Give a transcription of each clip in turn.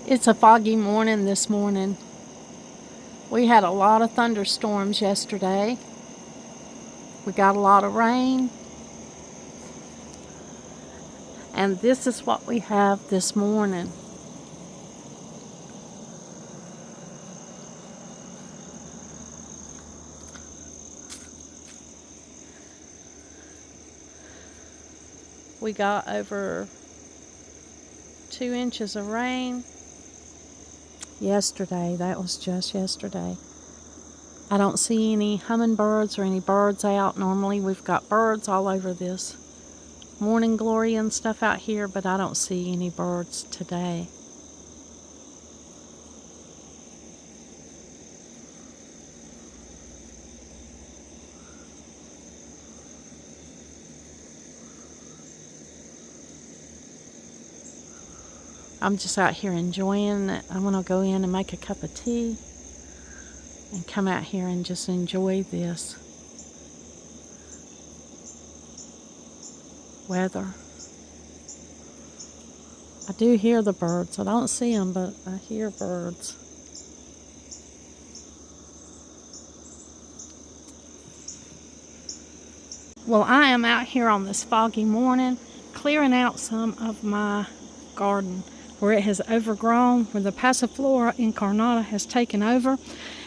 It's a foggy morning this morning. We had a lot of thunderstorms yesterday. We got a lot of rain. And this is what we have this morning. We got over 2 inches of rain yesterday. That was just yesterday. I don't see any hummingbirds or any birds out. Normally we've got birds all over this morning glory and stuff out here, but I don't see any birds today. I'm just out here enjoying it. I'm going to go in and make a cup of tea and come out here and just enjoy this weather. I do hear the birds. I don't see them, but I hear birds. Well, I am out here on this foggy morning clearing out some of my garden where it has overgrown, where the Passiflora Incarnata has taken over.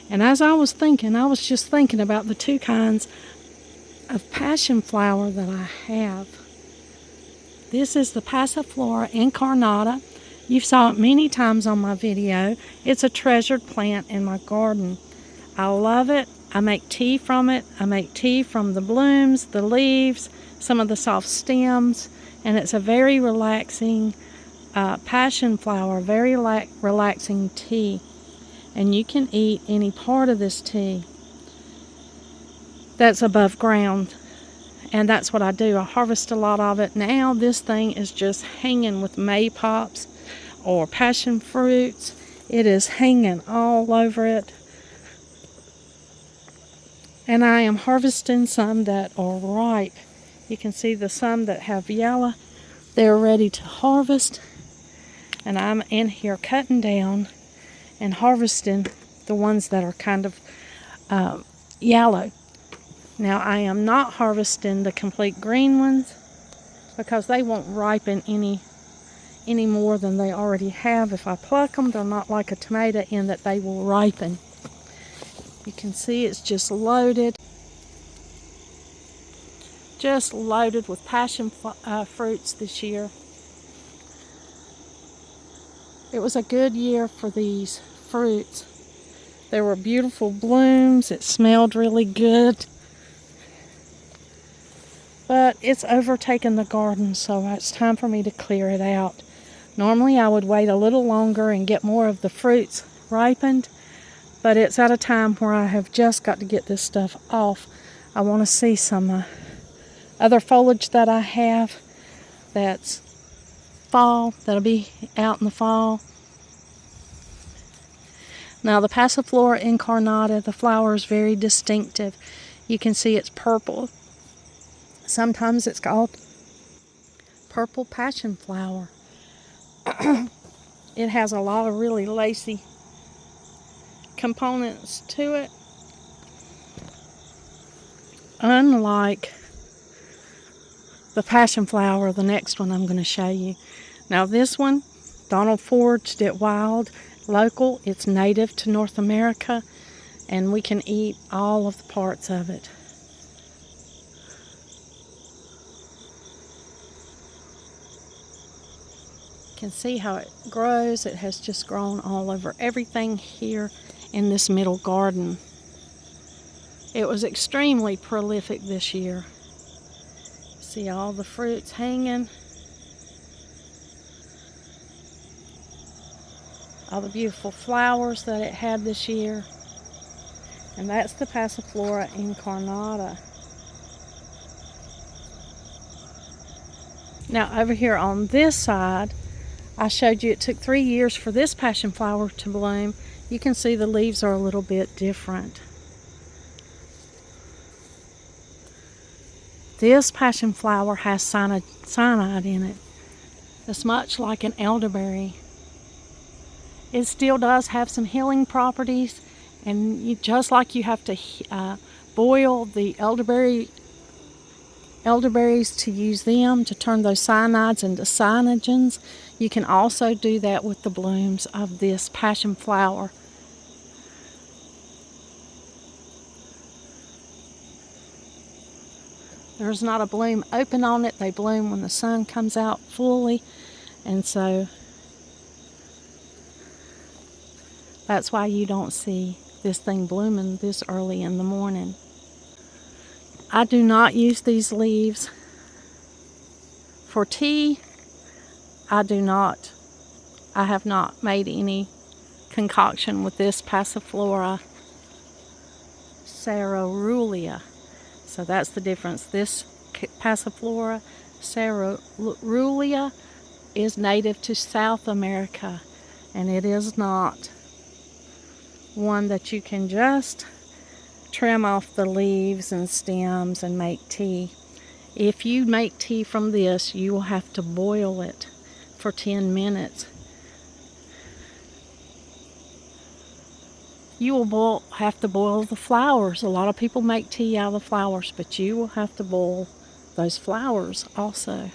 And as I was just thinking about the two kinds of passion flower that I have. This is the Passiflora Incarnata. You saw it many times on my video. It's a treasured plant in my garden. I love it. I make tea from it. I make tea from the blooms, the leaves, some of the soft stems, and it's a very relaxing passion flower, very relaxing tea. And you can eat any part of this tea that's above ground. And that's what I do. I harvest a lot of it. Now this thing is just hanging with maypops or passion fruits. It is hanging all over it. And I am harvesting some that are ripe. You can see the some that have yellow. They're ready to harvest. And I'm in here cutting down and harvesting the ones that are kind of yellow. Now I am not harvesting the complete green ones because they won't ripen any more than they already have. If I pluck them, they're not like a tomato in that they will ripen. You can see it's just loaded with passion fruits this year. It was a good year for these fruits. There were beautiful blooms. It smelled really good. But it's overtaken the garden, so it's time for me to clear it out. Normally I would wait a little longer and get more of the fruits ripened, but it's at a time where I have just got to get this stuff off. I want to see some other foliage that I have that's fall, that'll be out in the fall. Now the Passiflora Incarnata, the flower is very distinctive. You can see it's purple. Sometimes it's called purple passion flower. It has a lot of really lacy components to it. Unlike the passion flower, the next one I'm going to show you. Now this one, Donald foraged it wild, local. It's native to North America, and we can eat all of the parts of it. You can see how it grows. It has just grown all over everything here in this middle garden. It was extremely prolific this year. See all the fruits hanging. All the beautiful flowers that it had this year. And that's the Passiflora Incarnata. Now over here on this side, I showed you it took 3 years for this passion flower to bloom. You can see the leaves are a little bit different. This passion flower has cyanide in it. It's much like an elderberry. It still does have some healing properties, and just like you have to boil the elderberries to use them to turn those cyanides into cyanogens, you can also do that with the blooms of this passion flower. There's not a bloom open on it. They bloom when the sun comes out fully, and so that's why you don't see this thing blooming this early in the morning. I do not use these leaves for tea. I have not made any concoction with this Passiflora caerulea. So that's the difference. This Passiflora caerulea is native to South America, and it is not one that you can just trim off the leaves and stems and make tea. If you make tea from this, you will have to boil it for 10 minutes. You will have to boil the flowers. A lot of people make tea out of the flowers, but you will have to boil those flowers also.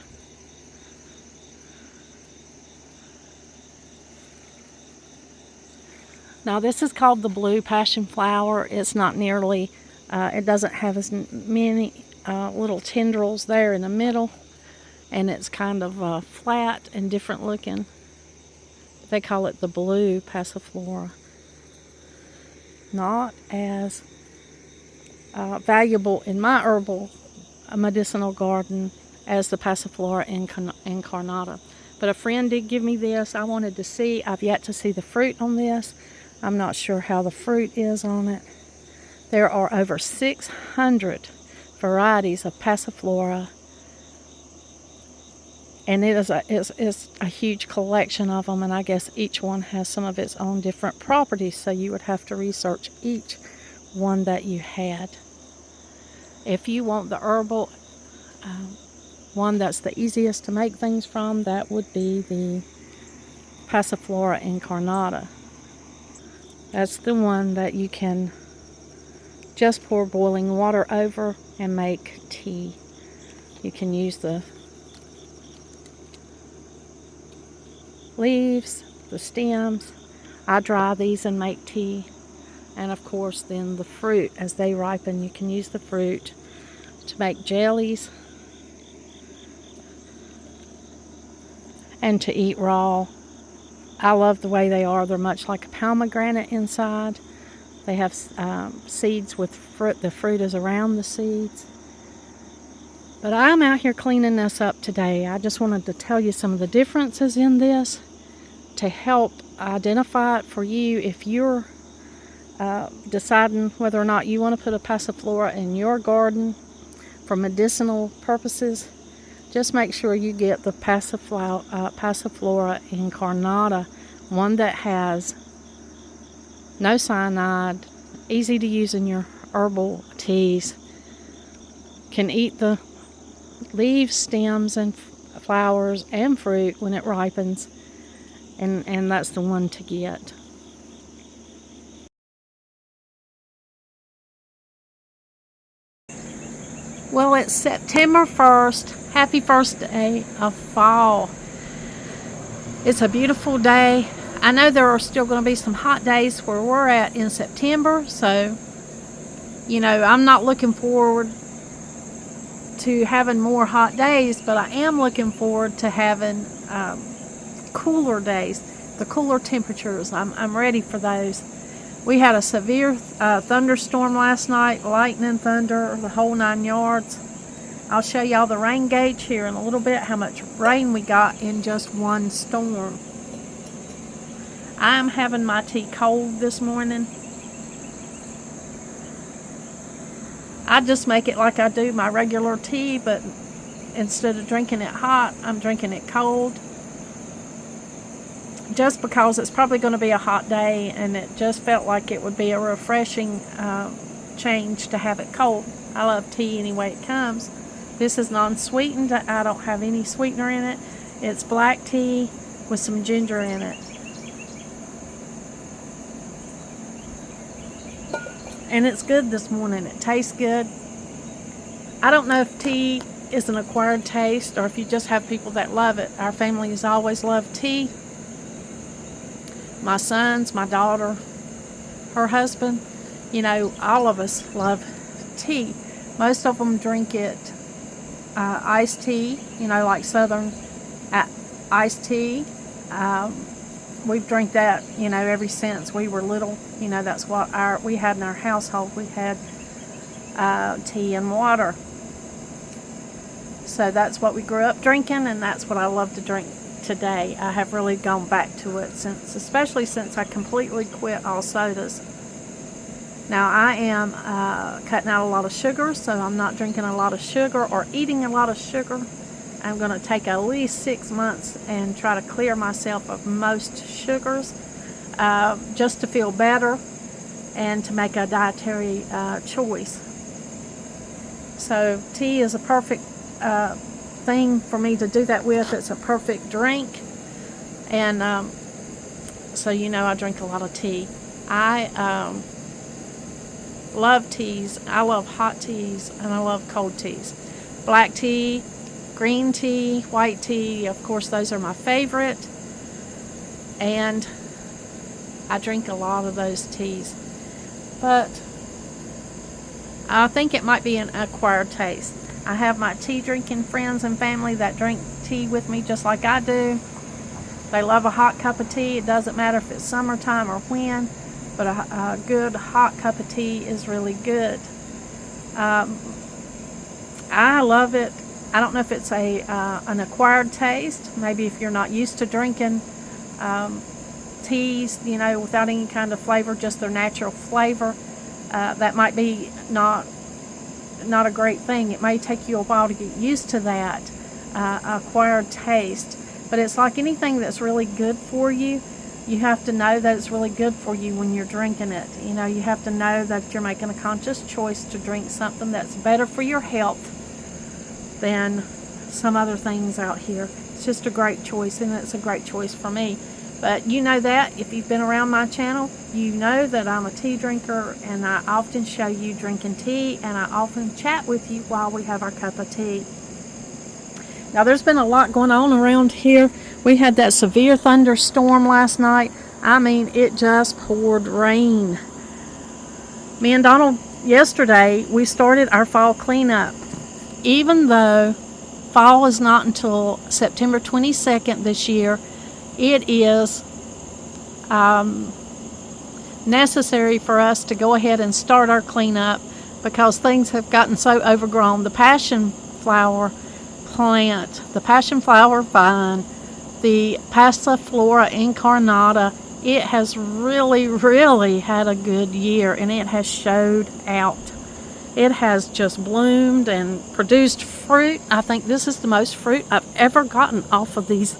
Now this is called the blue passion flower. It's not nearly, it doesn't have as many little tendrils there in the middle, and it's kind of flat and different looking. They call it the blue Passiflora. Not as valuable in my herbal medicinal garden as the Passiflora Incarnata. But a friend did give me this. I wanted to see. I've yet to see the fruit on this. I'm not sure how the fruit is on it. There are over 600 varieties of Passiflora, and it is a huge collection of them, and I guess each one has some of its own different properties, so you would have to research each one that you had. If you want the herbal one that's the easiest to make things from, that would be the Passiflora Incarnata. That's the one that you can just pour boiling water over and make tea. You can use the leaves, the stems. I dry these and make tea. And of course then the fruit, as they ripen, you can use the fruit to make jellies and to eat raw. I love the way they are. They're much like a pomegranate inside. They have seeds with fruit. The fruit is around the seeds. But I'm out here cleaning this up today. I just wanted to tell you some of the differences in this to help identify it for you if you're deciding whether or not you want to put a Passiflora in your garden for medicinal purposes. Just make sure you get the Passiflora Incarnata, one that has no cyanide, easy to use in your herbal teas, can eat the leaves, stems, and flowers and fruit when it ripens, and that's the one to get. Well, it's September 1st. Happy first day of fall. It's a beautiful day. I know there are still going to be some hot days where we're at in September, so, you know, I'm not looking forward to having more hot days, but I am looking forward to having cooler days, the cooler temperatures. I'm ready for those. We had a severe thunderstorm last night, lightning, thunder, the whole 9 yards. I'll show y'all the rain gauge here in a little bit, how much rain we got in just one storm. I'm having my tea cold this morning. I just make it like I do my regular tea, but instead of drinking it hot, I'm drinking it cold. Just because it's probably going to be a hot day, and it just felt like it would be a refreshing change to have it cold. I love tea any way it comes. This is non-sweetened. I don't have any sweetener in it. It's black tea with some ginger in it. and it's good this morning. It tastes good. I don't know if tea is an acquired taste or if you just have people that love it. Our family has always loved tea. My sons, my daughter, her husband, all of us love tea. Most of them drink it iced tea, like Southern iced tea. We've drank that, ever since we were little. That's what we had in our household. We had tea and water. So that's what we grew up drinking, and that's what I love to drink today. I have really gone back to it especially since I completely quit all sodas. Now I am cutting out a lot of sugar, so I'm not drinking a lot of sugar or eating a lot of sugar. I'm going to take at least 6 months and try to clear myself of most sugars, just to feel better and to make a dietary choice. So tea is a perfect thing for me to do that with. It's a perfect drink, and so I drink a lot of tea. I love teas. I love hot teas, and I love cold teas. Black tea, green tea, white tea, of course those are my favorite, and I drink a lot of those teas. But I think it might be an acquired taste. I have my tea drinking friends and family that drink tea with me just like I do. They love a hot cup of tea. It doesn't matter if it's summertime or when, but a good hot cup of tea is really good. I love it. I don't know if it's an acquired taste. Maybe if you're not used to drinking teas, without any kind of flavor, just their natural flavor, that might be not a great thing. It may take you a while to get used to that acquired taste. But it's like anything that's really good for you. You have to know that it's really good for you when you're drinking it. You have to know that you're making a conscious choice to drink something that's better for your health than some other things out here. It's just a great choice, and it's a great choice for me. But you know that if you've been around my channel, you know that I'm a tea drinker, and I often show you drinking tea, and I often chat with you while we have our cup of tea. Now there's been a lot going on around here. We had that severe thunderstorm last night. I mean, it just poured rain. Me and Donald, yesterday, we started our fall cleanup. Even though fall is not until September 22nd this year, it is necessary for us to go ahead and start our cleanup because things have gotten so overgrown. The passion flower plant, the passion flower vine, the Passiflora Incarnata, it has really, really had a good year, and it has showed out. It has just bloomed and produced fruit. I think this is the most fruit I've ever gotten off of these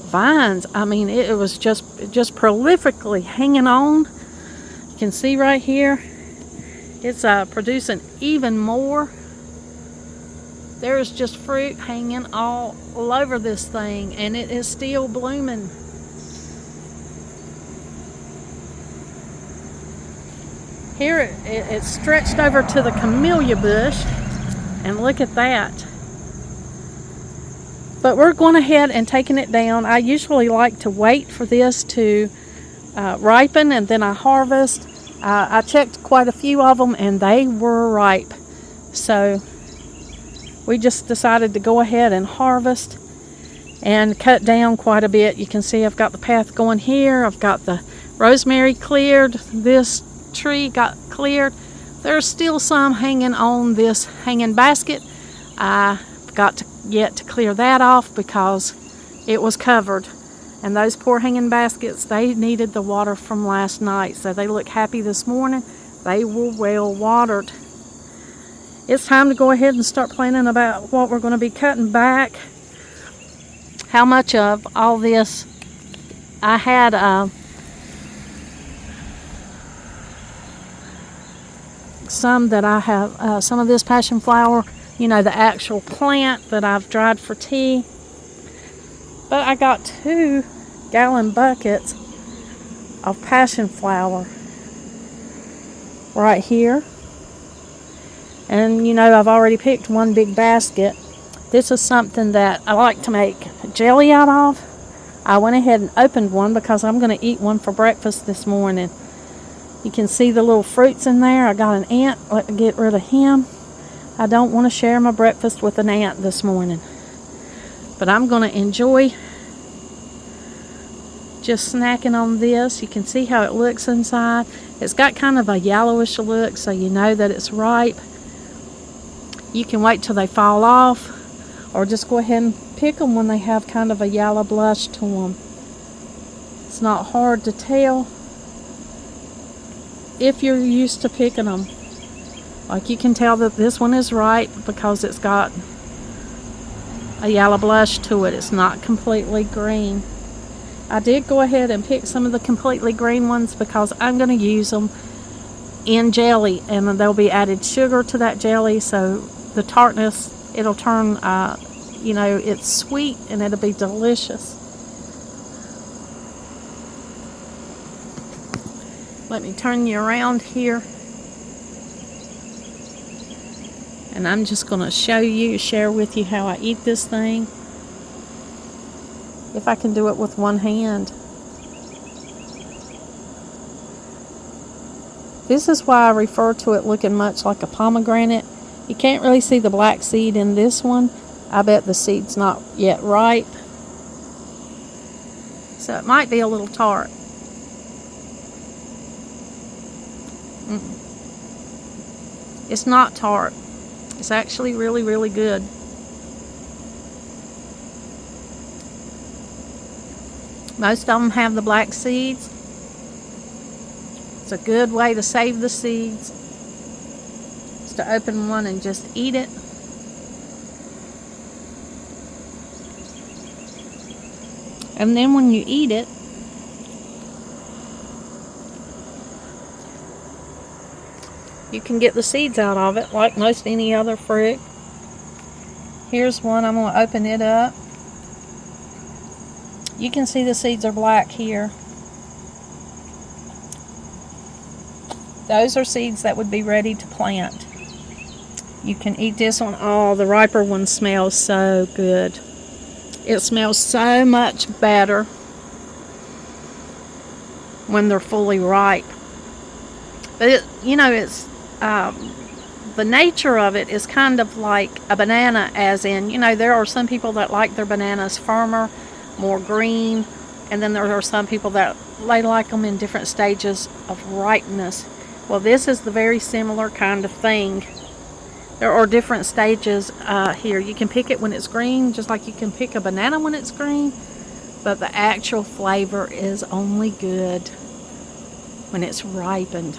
vines. I mean, it was just prolifically hanging on. You can see right here, it's producing even more. There's just fruit hanging all over this thing, and it is still blooming. Here it's stretched over to the camellia bush, and look at that. But we're going ahead and taking it down. I usually like to wait for this to ripen, and then I harvest. I checked quite a few of them, and they were ripe. So we just decided to go ahead and harvest and cut down quite a bit. You can see I've got the path going here. I've got the rosemary cleared. This tree got cleared. There's still some hanging on this hanging basket. I've got yet to clear that off because it was covered. And those poor hanging baskets, they needed the water from last night. So they look happy this morning. They were well watered. It's time to go ahead and start planning about what we're going to be cutting back. How much of all this I had some that I have, some of this passion flower, the actual plant that I've dried for tea. But I got 2-gallon buckets of passion flower. right here. And you know, I've already picked one big basket. This is something that I like to make jelly out of. I went ahead and opened one because I'm going to eat one for breakfast this morning. You can see the little fruits in there. I got an ant. Let me get rid of him. I don't want to share my breakfast with an ant this morning. But I'm going to enjoy just snacking on this. You can see how it looks inside. It's got kind of a yellowish look, so you know that it's ripe. You can wait till they fall off, or just go ahead and pick them when they have kind of a yellow blush to them. It's not hard to tell if you're used to picking them. Like, you can tell that this one is ripe because it's got a yellow blush to it. It's not completely green. I did go ahead and pick some of the completely green ones because I'm going to use them in jelly, and there'll be added sugar to that jelly, so the tartness, it'll turn, you know, it's sweet and it'll be delicious. Let me turn you around here. And I'm just going to share with you how I eat this thing. If I can do it with one hand. This is why I refer to it looking much like a pomegranate. You can't really see the black seed in this one. I bet the seed's not yet ripe. So it might be a little tart. It's not tart. It's actually really, really good. Most of them have the black seeds. It's a good way to save the seeds. Is to open one and just eat it. And then when you eat it, you can get the seeds out of it like most any other fruit. Here's one. I'm going to open it up. You can see the seeds are black here. Those are seeds that would be ready to plant. You can eat this one. Oh, the riper one smells so good. It smells so much better when they're fully ripe. But it, you know, it's the nature of it is kind of like a banana, as in, you know, there are some people that like their bananas firmer, more green, and then there are some people that they like them in different stages of ripeness. Well, this is the very similar kind of thing. There are different stages here. You can pick it when it's green, just like you can pick a banana when it's green, but the actual flavor is only good when it's ripened.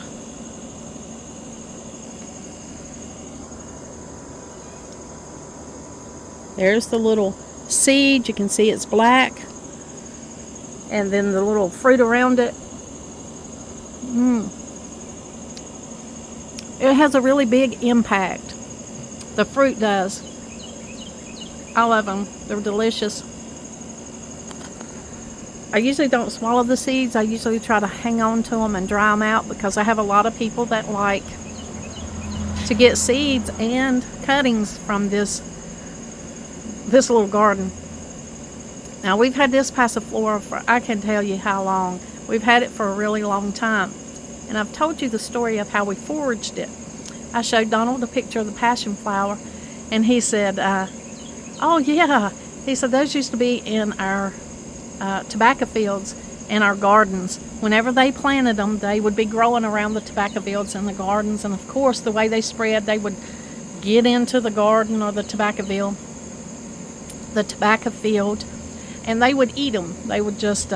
There's the little seed. You can see it's black. And then the little fruit around it. It has a really big impact. The fruit does. I love them. They're delicious. I usually don't swallow the seeds. I usually try to hang on to them and dry them out because I have a lot of people that like to get seeds and cuttings from this little garden. Now, we've had this Passiflora for, I can tell you how long. We've had it for a really long time. And I've told you the story of how we foraged it. I showed Donald a picture of the passion flower, and he said, oh yeah. He said, those used to be in our tobacco fields and our gardens. Whenever they planted them, they would be growing around the tobacco fields and the gardens. And of course, the way they spread, they would get into the garden or the tobacco field, and they would eat them. They would just,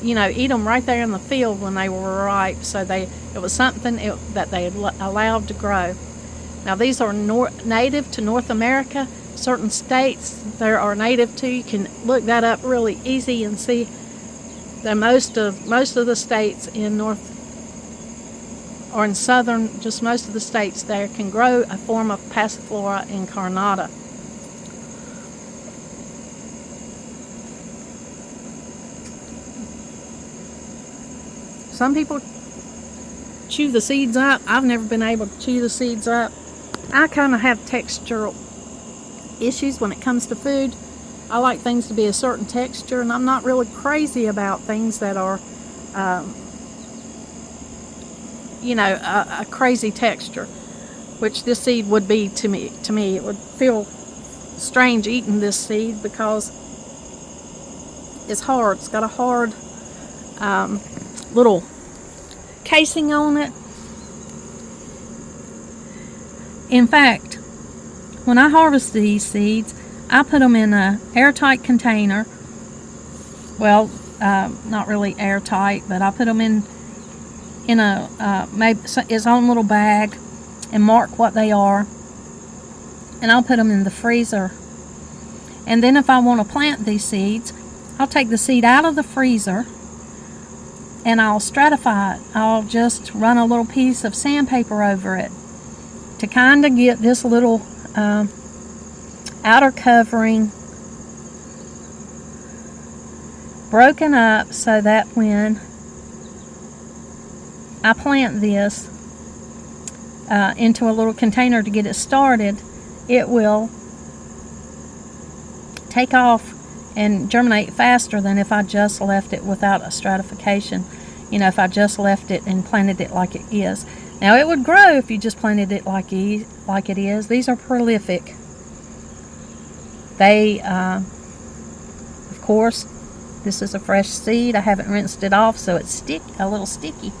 you know, eat them right there in the field when they were ripe. So it was something that they had allowed to grow. Now, these are native to North America. Certain states there are native to. You can look that up really easy and see that most of the states in North or in southern, just most of the states there can grow a form of Passiflora incarnata. Some people chew the seeds up. I've never been able to chew the seeds up. I kind of have textural issues when it comes to food. I like things to be a certain texture, and I'm not really crazy about things that are, a crazy texture, which this seed would be to me. It would feel strange eating this seed because it's hard. It's got a hard little casing on it. In fact, when I harvest these seeds, I put them in an airtight container. Well, not really airtight, but I put them in a maybe its own little bag and mark what they are, and I'll put them in the freezer. And then if I want to plant these seeds, I'll take the seed out of the freezer and I'll stratify it. I'll just run a little piece of sandpaper over it to kind of get this little outer covering broken up, so that when I plant this into a little container to get it started, it will take off and germinate faster than if I just left it without a stratification. If I just left it and planted it like it is. Now, it would grow if you just planted it like it is. These are prolific. They, of course, this is a fresh seed. I haven't rinsed it off, so it's a little sticky.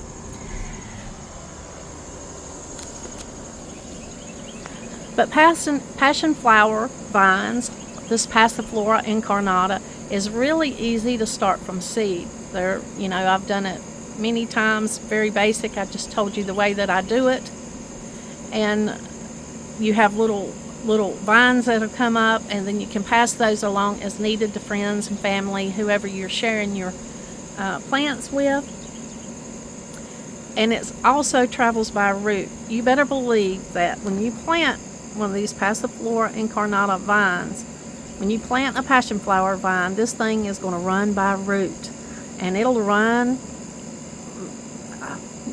But passion flower vines, this Passiflora Incarnata, is really easy to start from seed. I've done it many times, very basic. I just told you the way that I do it. And you have little vines that'll come up, and then you can pass those along as needed to friends and family, whoever you're sharing your plants with. And it also travels by root. You better believe that when you plant one of these Passiflora Incarnata vines, when you plant a passion flower vine, this thing is going to run by root, and it'll run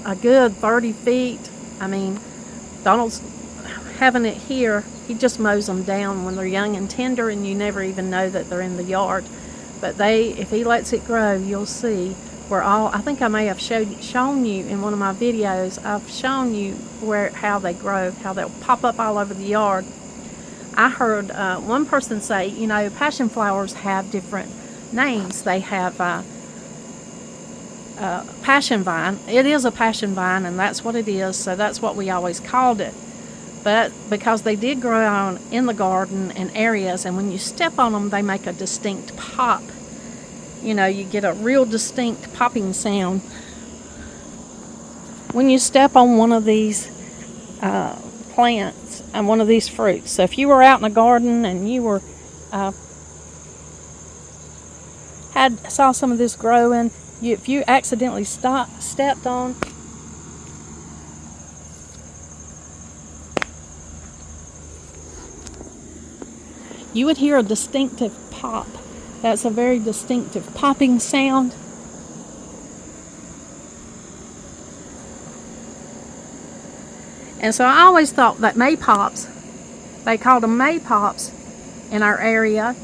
a good 30 feet. I mean, Donald's having it here. He just mows them down when they're young and tender, and you never even know that they're in the yard. But if he lets it grow, you'll see I think I may have shown you in one of my videos. I've shown you how they grow, how they'll pop up all over the yard. I heard one person say, passion flowers have different names. They have passion vine. It is a passion vine, and that's what it is, so that's what we always called it. But because they did grow in the garden in areas, and when you step on them, they make a distinct pop. You get a real distinct popping sound when you step on one of these plants and one of these fruits. So if you were out in a garden and you were saw some of this growing, if you accidentally stepped on, you would hear a distinctive pop. That's a very distinctive popping sound. And so I always thought that maypops, they called them maypops in our area.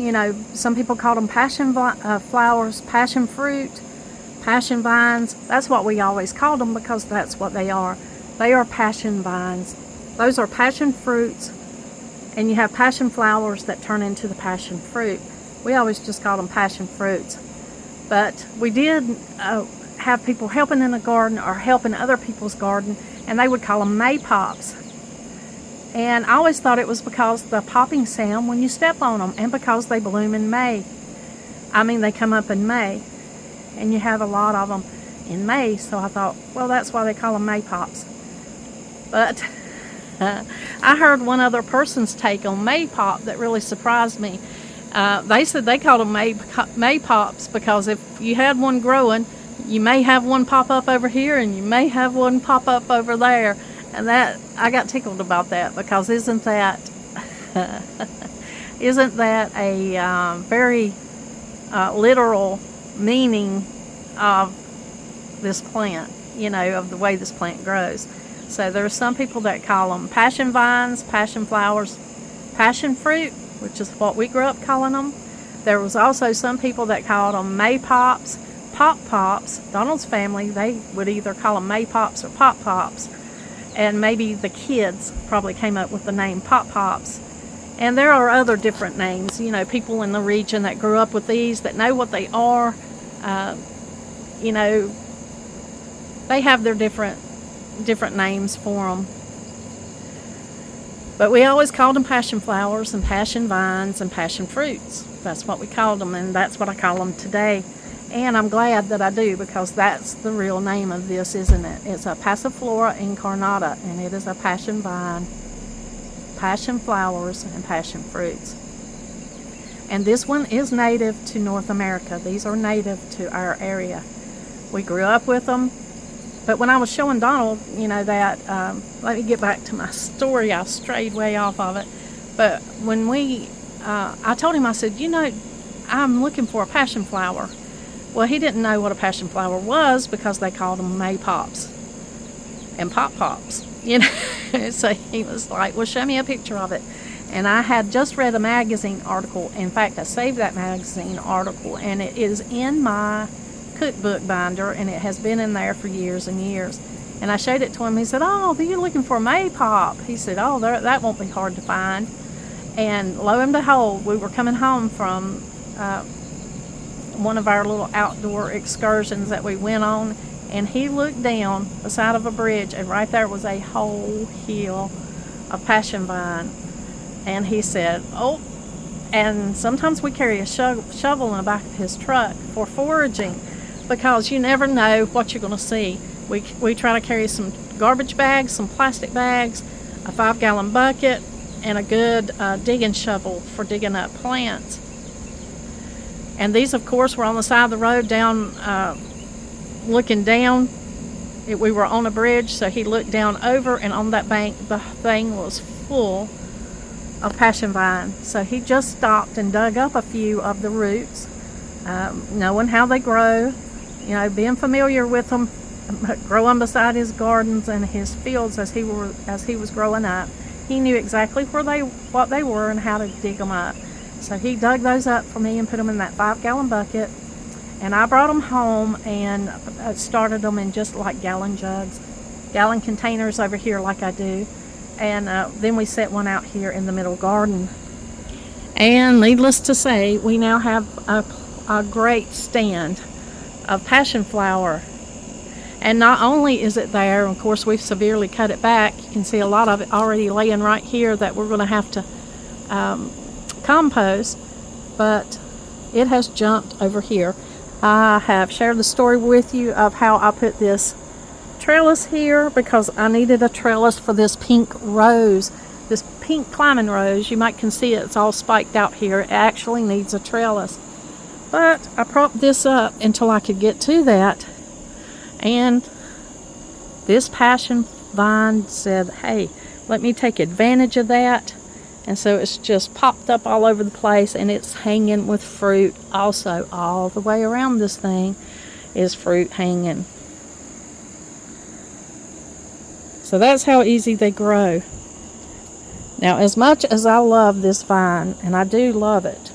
Some people call them passion flowers, passion fruit, passion vines. That's what we always called them because that's what they are. They are passion vines. Those are passion fruits, and you have passion flowers that turn into the passion fruit. We always just called them passion fruits. But we did have people helping in the garden or helping other people's garden, and they would call them maypops. And I always thought it was because the popping sound when you step on them, and because they bloom in May. They come up in May, and you have a lot of them in May, so I thought, well, that's why they call them maypops. But I heard one other person's take on maypop that really surprised me. They said they called them maypops because if you had one growing, you may have one pop up over here and you may have one pop up over there. And that, I got tickled about that, because isn't that a very literal meaning of this plant? of the way this plant grows. So there are some people that call them passion vines, passion flowers, passion fruit, which is what we grew up calling them. There was also some people that called them maypops, pop pops. Donald's family, they would either call them maypops or pop pops. And maybe the kids probably came up with the name pop pops. And there are other different names, people in the region that grew up with these, that know what they are. They have their different names for them. But we always called them passion flowers and passion vines and passion fruits. That's what we called them, and that's what I call them today. And I'm glad that I do, because that's the real name of this, isn't it? It's a Passiflora Incarnata, and it is a passion vine, passion flowers, and passion fruits. And this one is native to North America. These are native to our area. We grew up with them. But when I was showing Donald, that, let me get back to my story. I strayed way off of it. But when I told him, I said, I'm looking for a passion flower. Well, he didn't know what a passion flower was, because they called them maypops and pop pops, So he was like, well, show me a picture of it. And I had just read a magazine article. In fact, I saved that magazine article, and it is in my cookbook binder, and it has been in there for years and years. And I showed it to him. He said, oh, you're looking for a maypop. He said, oh, that won't be hard to find. And lo and behold, we were coming home from one of our little outdoor excursions that we went on, and he looked down the side of a bridge, and right there was a whole hill of passion vine. And he said, oh, and sometimes we carry a shovel in the back of his truck for foraging, because you never know what you're going to see. We try to carry some garbage bags, some plastic bags, a 5-gallon bucket, and a good digging shovel for digging up plants. And these, of course, were on the side of the road down, looking down. We were on a bridge, so he looked down over, and on that bank, the thing was full of passion vine. So he just stopped and dug up a few of the roots, knowing how they grow, being familiar with them, growing beside his gardens and his fields as he was growing up. He knew exactly what they were and how to dig them up. So he dug those up for me and put them in that 5-gallon bucket. And I brought them home and started them in just like gallon jugs, gallon containers over here like I do. And then we set one out here in the middle garden. And needless to say, we now have a great stand of passion flower. And not only is it there, of course we've severely cut it back. You can see a lot of it already laying right here that we're going to have to compost, but it has jumped over here. I have shared the story with you of how I put this trellis here, because I needed a trellis for this pink rose, this pink climbing rose. You might can see it's all spiked out here. It actually needs a trellis. But I propped this up until I could get to that, and this passion vine said, hey, let me take advantage of that. And so it's just popped up all over the place, and it's hanging with fruit also. All the way around this thing is fruit hanging. So that's how easy they grow. Now, as much as I love this vine, and I do love it,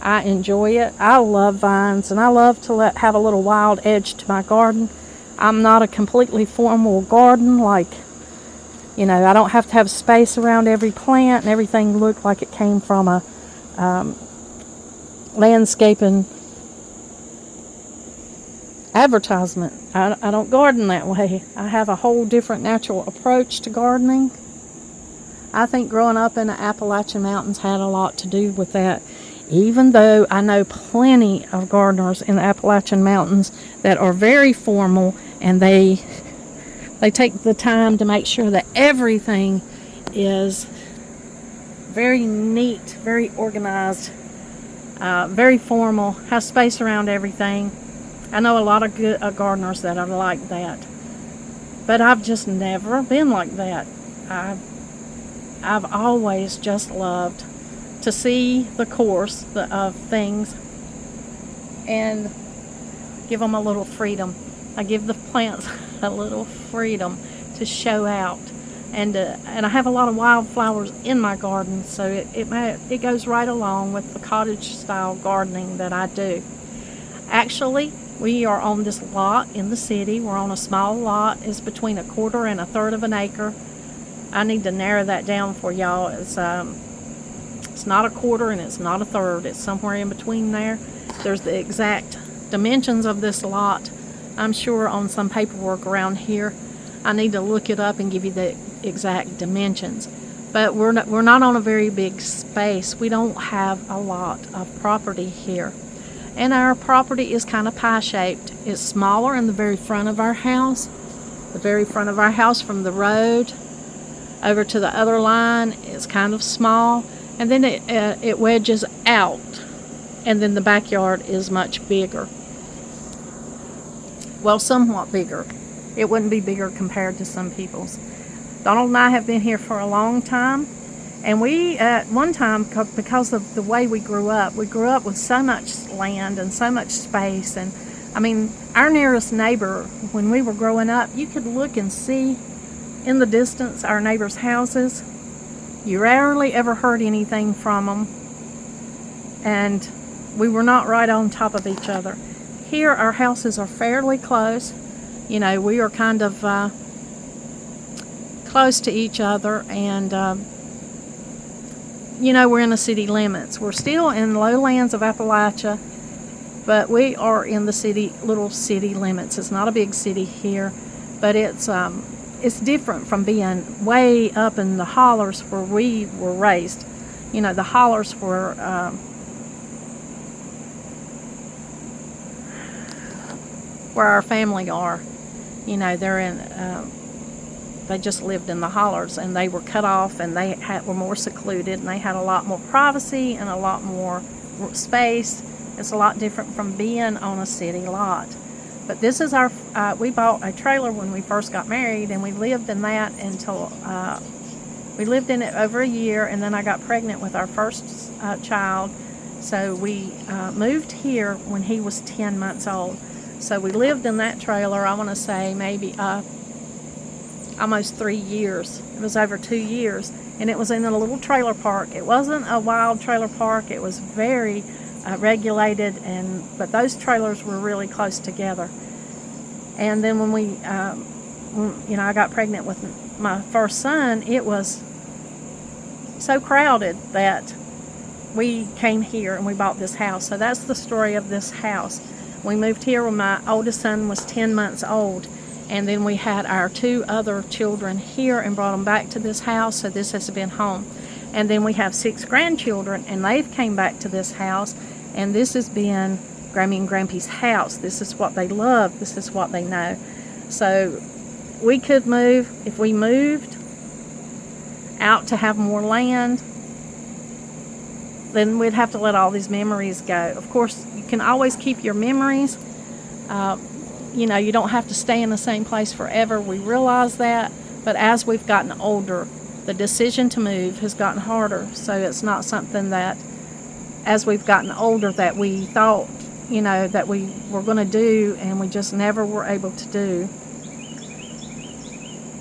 I enjoy it. I love vines, and I love to have a little wild edge to my garden. I'm not a completely formal garden, like, I don't have to have space around every plant and everything look like it came from a landscaping advertisement. I don't garden that way. I have a whole different natural approach to gardening. I think growing up in the Appalachian Mountains had a lot to do with that. Even though I know plenty of gardeners in the Appalachian Mountains that are very formal, and they take the time to make sure that everything is very neat, very organized, very formal, has space around everything. I know a lot of good gardeners that are like that. But I've just never been like that. I've always just loved to see the course of things and give them a little freedom. I give the plants a little freedom to show out. And I have a lot of wildflowers in my garden, so it goes right along with the cottage style gardening that I do. Actually, we are on this lot in the city. We're on a small lot. It's between 1/4 and 1/3 of an acre. I need to narrow that down for y'all. It's not 1/4 and it's not 1/3. It's somewhere in between there. There's the exact dimensions of this lot, I'm sure, on some paperwork around here. I need to look it up and give you the exact dimensions. But we're not on a very big space. We don't have a lot of property here. And our property is kind of pie-shaped. It's smaller in the very front of our house. The very front of our house from the road over to the other line is kind of small. And then it wedges out. And then the backyard is much bigger. Well, somewhat bigger. It wouldn't be bigger compared to some people's. Donald and I have been here for a long time, and we at one time, because of the way we grew up with so much land and so much space. And I mean, our nearest neighbor, when we were growing up, you could look and see in the distance our neighbors' houses. You rarely ever heard anything from them, and we were not right on top of each other. Here our houses are fairly close. You know, we are kind of close to each other, and you know, we're in the city limits. We're still in lowlands of Appalachia, but we are in the little city limits. It's not a big city here, but it's different from being way up in the hollers where we were raised. You know, the hollers were where our family are. You know, they just lived in the hollers, and they were cut off, and they were more secluded, and they had a lot more privacy and a lot more space. It's a lot different from being on a city lot. But this is we bought a trailer when we first got married, and we lived in that until, we lived in it over a year, and then I got pregnant with our first child. So we moved here when he was 10 months old. So we lived in that trailer, I want to say maybe almost 3 years. It was over 2 years. And it was in a little trailer park. It wasn't a wild trailer park. It was very regulated, but those trailers were really close together. And then when I got pregnant with my first son, it was so crowded that we came here and we bought this house. So that's the story of this house. We moved here when my oldest son was 10 months old, and then we had our 2 other children here and brought them back to this house, so this has been home. And then we have 6 grandchildren, and they've came back to this house, and this has been Grammy and Grampy's house. This is what they love. This is what they know. So we could move, if we moved out to have more land, then we'd have to let all these memories go. Of course, you can always keep your memories. You know, you don't have to stay in the same place forever. We realize that. But as we've gotten older, the decision to move has gotten harder. So it's not something that, as we've gotten older, that we thought, you know, that we were going to do, and we just never were able to do.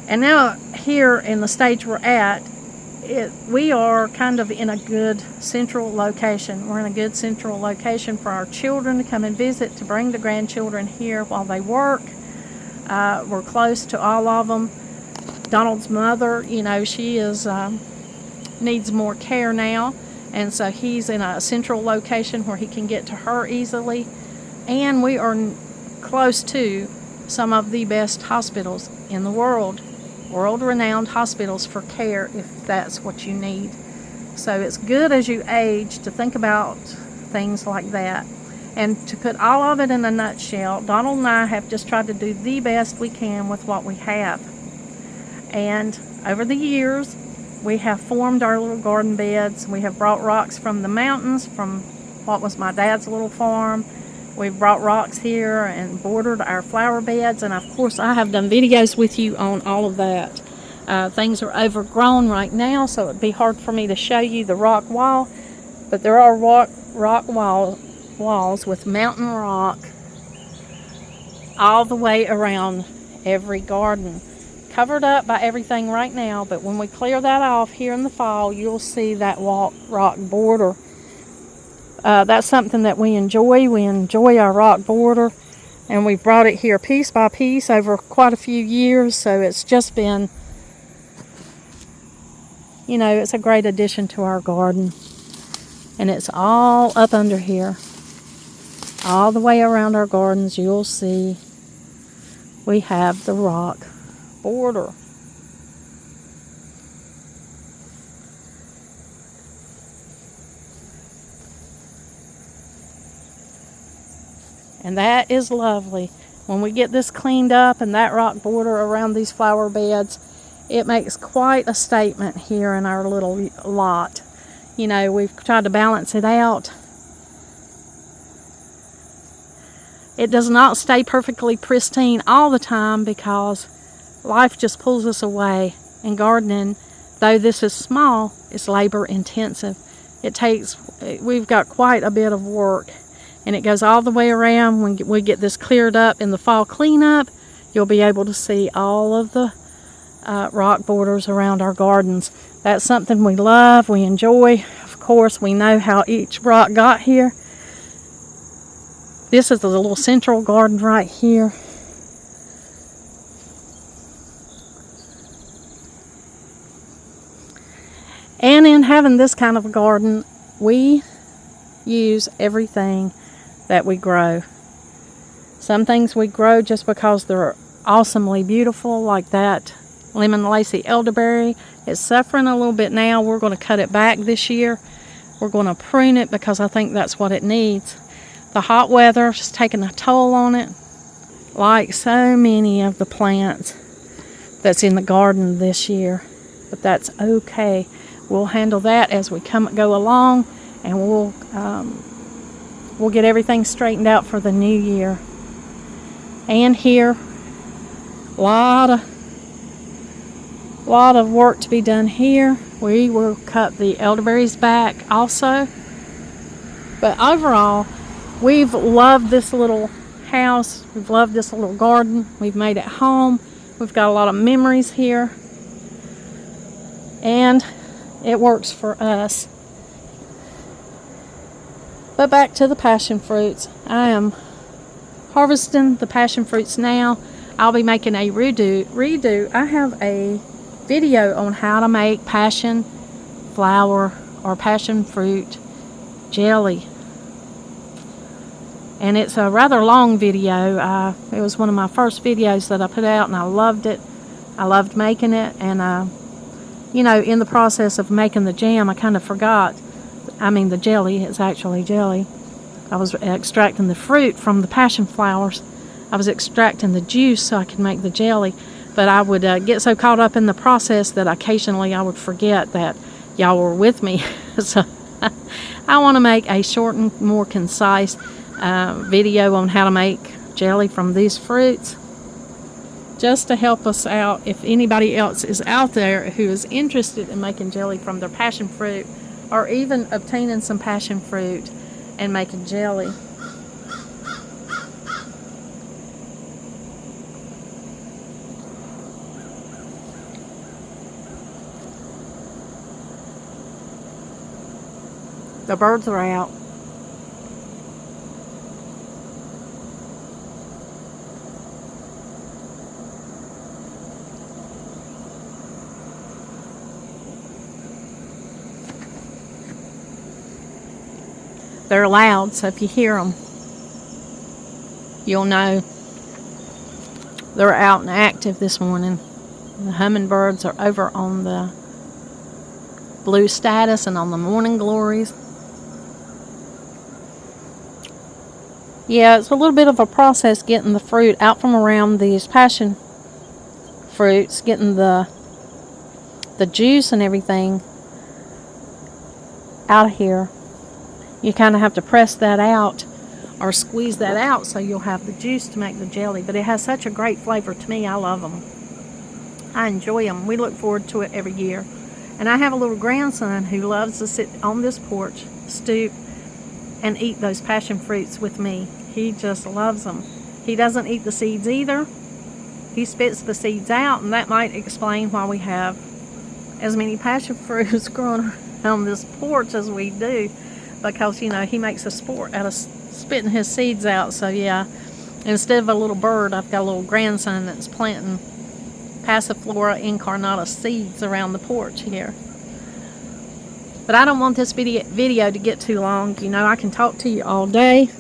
And now here in the stage we're at, we are kind of in a good central location. We're in a good central location for our children to come and visit, to bring the grandchildren here while they work. We're close to all of them. Donald's mother, you know, she needs more care now, and so he's in a central location where he can get to her easily. And we are close to some of the best hospitals in the world. World-renowned hospitals for care if that's what you need. So it's good as you age to think about things like that. And to put all of it in a nutshell, Donald and I have just tried to do the best we can with what we have. And over the years, we have formed our little garden beds. We have brought rocks from the mountains, from what was my dad's little farm. We've brought rocks here and bordered our flower beds, and of course I have done videos with you on all of that. Things are overgrown right now, so it'd be hard for me to show you the rock wall, but there are rock walls with mountain rock all the way around every garden. Covered up by everything right now, but when we clear that off here in the fall, you'll see that rock border. That's something that we enjoy. We enjoy our rock border, and we've brought it here piece by piece over quite a few years, so it's just been, you know, it's a great addition to our garden. And it's all up under here. All the way around our gardens, you'll see we have the rock border. And that is lovely. When we get this cleaned up and that rock border around these flower beds, it makes quite a statement here in our little lot. You know, we've tried to balance it out. It does not stay perfectly pristine all the time because life just pulls us away. And gardening, though this is small, it's labor intensive. We've got quite a bit of work. And it goes all the way around. When we get this cleared up in the fall cleanup, you'll be able to see all of the rock borders around our gardens. That's something we love, we enjoy. Of course, we know how each rock got here. This is the little central garden right here. And in having this kind of a garden, we use everything that we grow. Some things we grow just because they're awesomely beautiful, like that lemon lacy elderberry. It's suffering a little bit now. We're going to cut it back this year. We're going to prune it because I think that's what it needs. The hot weather is taking a toll on it, like so many of the plants that's in the garden this year. But that's okay. We'll handle that as we go along, and we'll get everything straightened out for the new year. And here, a lot of work to be done here. We will cut the elderberries back also. But overall, we've loved this little house. We've loved this little garden. We've made it home. We've got a lot of memories here. And it works for us. But back to the passion fruits. I am harvesting the passion fruits now. I'll be making a redo. I have a video on how to make passion flower or passion fruit jelly. And it's a rather long video. It was one of my first videos that I put out, and I loved it. I loved making it. And, you know, in the process of making the jam, I kind of forgot. The jelly. It's actually jelly. I was extracting the fruit from the passion flowers. I was extracting the juice so I could make the jelly. But I would get so caught up in the process that occasionally I would forget that y'all were with me. So I want to make a short and more concise video on how to make jelly from these fruits, just to help us out if anybody else is out there who is interested in making jelly from their passion fruit, or even obtaining some passion fruit and making jelly. The birds are out. They're loud, so if you hear them, you'll know they're out and active this morning. The hummingbirds are over on the blue status and on the morning glories. Yeah, it's a little bit of a process getting the fruit out from around these passion fruits, getting the juice and everything out of here. You kind of have to press that out or squeeze that out so you'll have the juice to make the jelly. But it has such a great flavor to me. I love them. I enjoy them. We look forward to it every year. And I have a little grandson who loves to sit on this porch, stoop, and eat those passion fruits with me. He just loves them. He doesn't eat the seeds either. He spits the seeds out, and that might explain why we have as many passion fruits growing on this porch as we do, because, you know, he makes a sport out of spitting his seeds out. So yeah, instead of a little bird, I've got a little grandson that's planting Passiflora Incarnata seeds around the porch here. But I don't want this video to get too long. You know, I can talk to you all day.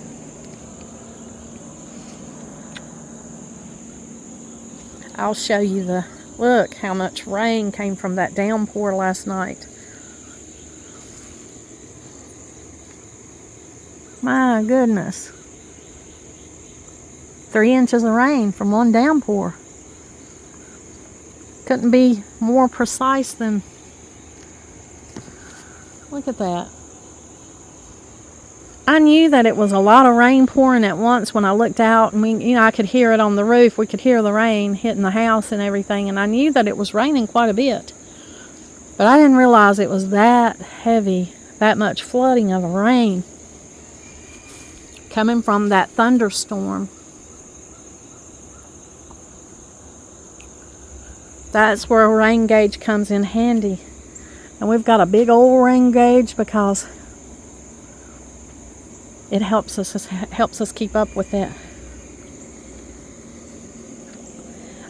I'll show you look how much rain came from that downpour last night. My goodness. 3 inches of rain from one downpour. Couldn't be more precise than, look at that. I knew that it was a lot of rain pouring at once when I looked out, and I could hear it on the roof. We could hear the rain hitting the house and everything, and I knew that it was raining quite a bit. But I didn't realize it was that heavy, that much flooding of rain coming from that thunderstorm. That's where a rain gauge comes in handy. And we've got a big old rain gauge because it helps us keep up with it.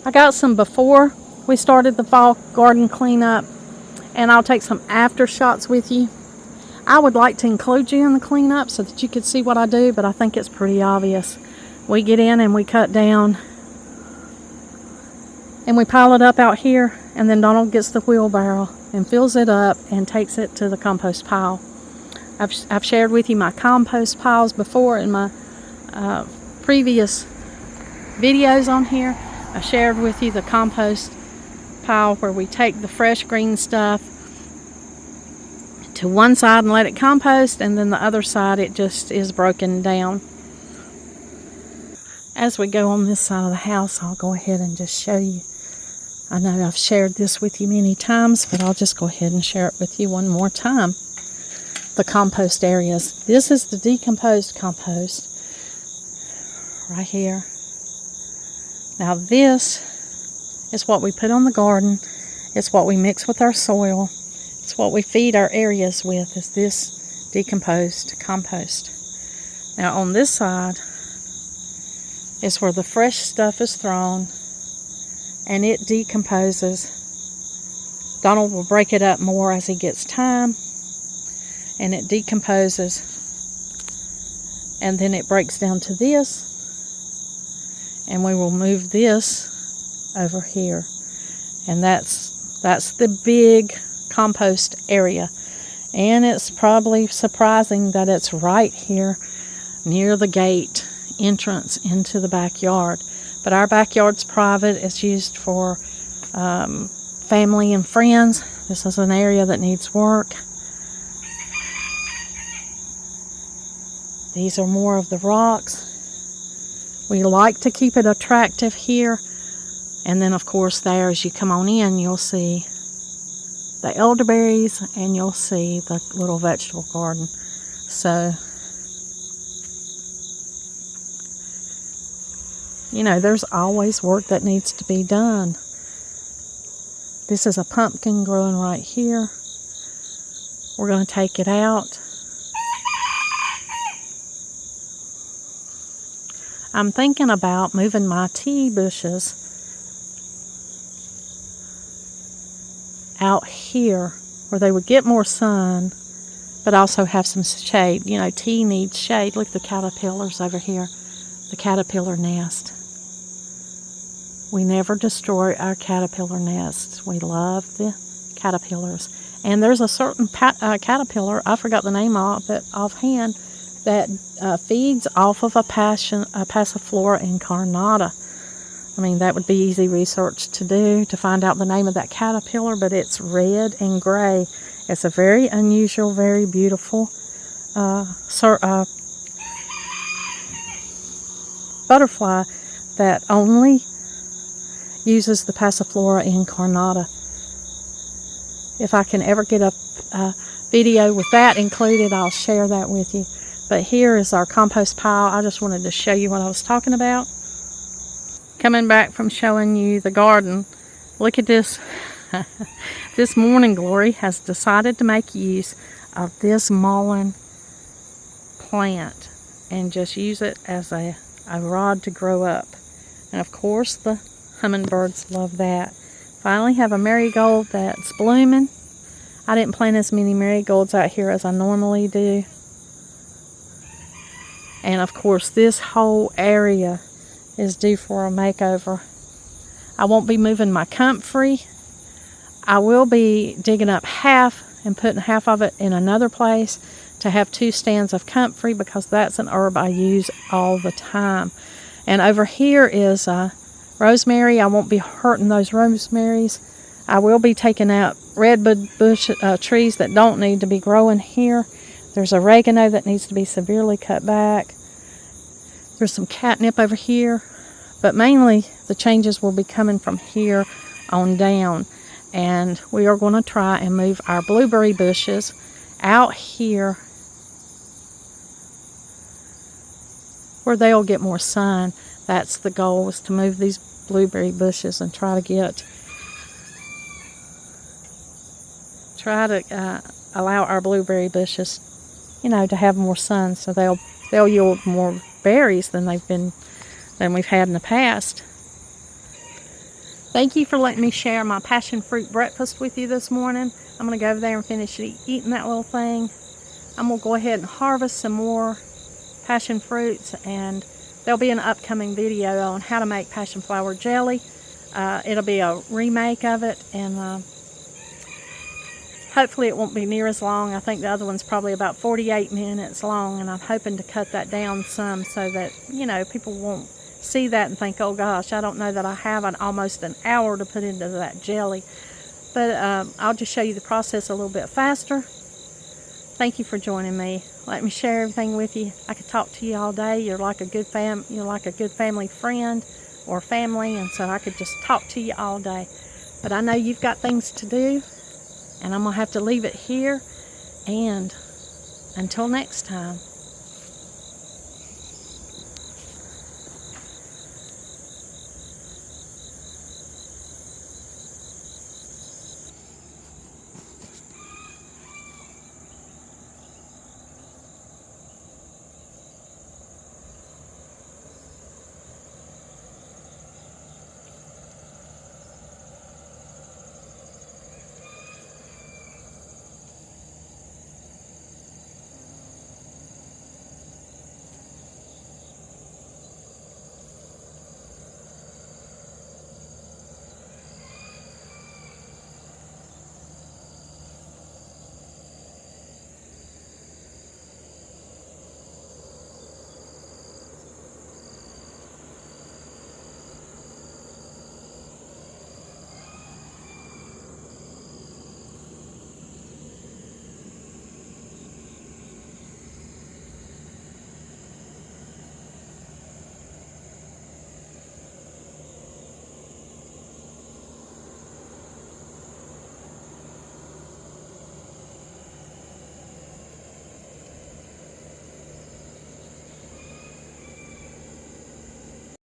I got some before we started the fall garden cleanup, and I'll take some after shots with you. I would like to include you in the cleanup so that you could see what I do, but I think it's pretty obvious. We get in and we cut down and we pile it up out here, and then Donald gets the wheelbarrow and fills it up and takes it to the compost pile. I've shared with you my compost piles before in my previous videos on here. I shared with you the compost pile where we take the fresh green stuff to one side and let it compost, and then the other side it just is broken down. As we go on this side of the house, I'll go ahead and just show you. I know I've shared this with you many times, but I'll just go ahead and share it with you one more time. The compost areas. This is the decomposed compost right here. Now this is what we put on the garden. It's what we mix with our soil. It's what we feed our areas with, is this decomposed compost. Now on this side is where the fresh stuff is thrown and it decomposes. Donald will break it up more as he gets time, and it decomposes, and then it breaks down to this, and we will move this over here, and that's the big compost area. And it's probably surprising that it's right here near the gate entrance into the backyard, but our backyard's private. It's used for family and friends. This is an area that needs work. These are more of the rocks. We like to keep it attractive here. And then of course there, as you come on in, you'll see the elderberries and you'll see the little vegetable garden. So, you know, there's always work that needs to be done. This is a pumpkin growing right here. We're going to take it out. I'm thinking about moving my tea bushes out here where they would get more sun, but also have some shade. You know, tea needs shade. Look at the caterpillars over here. The caterpillar nest. We never destroy our caterpillar nests. We love the caterpillars. And there's a certain caterpillar, I forgot the name of it offhand, that feeds off of a Passiflora Incarnata. I mean, that would be easy research to do to find out the name of that caterpillar, but it's red and gray. It's a very unusual, very beautiful butterfly that only uses the Passiflora Incarnata. If I can ever get a video with that included, I'll share that with you. But here is our compost pile. I just wanted to show you what I was talking about. coming back from showing you the garden. Look at this. This morning glory has decided to make use of this mullein plant and just use it as a rod to grow up. And of course the hummingbirds love that. Finally have a marigold that's blooming. I didn't plant as many marigolds out here as I normally do. And of course this whole area is due for a makeover. I won't be moving my comfrey. I will be digging up half and putting half of it in another place to have 2 stands of comfrey, because that's an herb I use all the time. And over here is rosemary. I won't be hurting those rosemaries. I will be taking out redwood bush trees that don't need to be growing here. There's oregano that needs to be severely cut back. There's some catnip over here. But mainly the changes will be coming from here on down. And we are going to try and move our blueberry bushes out here where they'll get more sun. That's the goal, is to move these blueberry bushes and try to allow our blueberry bushes, to have more sun, so they'll yield more berries than we've had in the past. Thank you for letting me share my passion fruit breakfast with you this morning. I'm going to go over there and finish eating that little thing. I'm going to go ahead and harvest some more passion fruits, and there'll be an upcoming video on how to make passion flower jelly. It'll be a remake of it, and hopefully it won't be near as long. I think the other one's probably about 48 minutes long, and I'm hoping to cut that down some so that, people won't see that and think, oh gosh, I don't know that I have almost an hour to put into that jelly. But I'll just show you the process a little bit faster. Thank you for joining me. Let me share everything with you. I could talk to you all day. You're like a good family friend or family, and so I could just talk to you all day. But I know you've got things to do, and I'm going to have to leave it here. And until next time.